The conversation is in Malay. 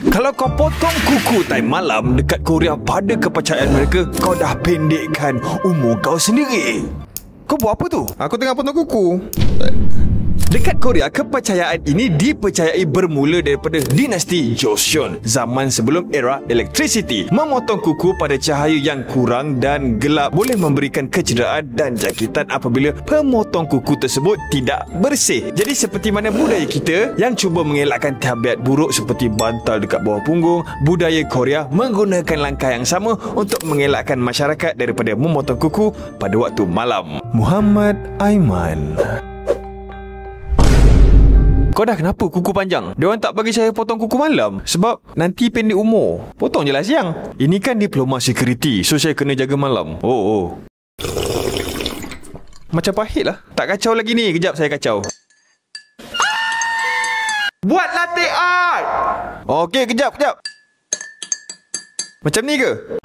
Kalau kau potong kuku time malam dekat Korea pada kepercayaan mereka, kau dah pendekkan umur kau sendiri. Kau buat apa tu? Aku tengah potong kuku. Dekat Korea, kepercayaan ini dipercayai bermula daripada dinasti Joseon, zaman sebelum era elektrisiti. Memotong kuku pada cahaya yang kurang dan gelap boleh memberikan kecederaan dan jangkitan apabila pemotong kuku tersebut tidak bersih. Jadi seperti mana budaya kita yang cuba mengelakkan tabiat buruk seperti bantal dekat bawah punggung, budaya Korea menggunakan langkah yang sama untuk mengelakkan masyarakat daripada memotong kuku pada waktu malam. Muhammad Aiman. Kau dah kenapa kuku panjang? Diorang tak bagi saya potong kuku malam sebab nanti pendek umur. Potong je lah siang. Ini kan diploma security, so saya kena jaga malam. Oh. Macam pahit lah. Tak kacau lagi ni. Kejap saya kacau. Buat latte art. Okey, kejap. Macam ni ke?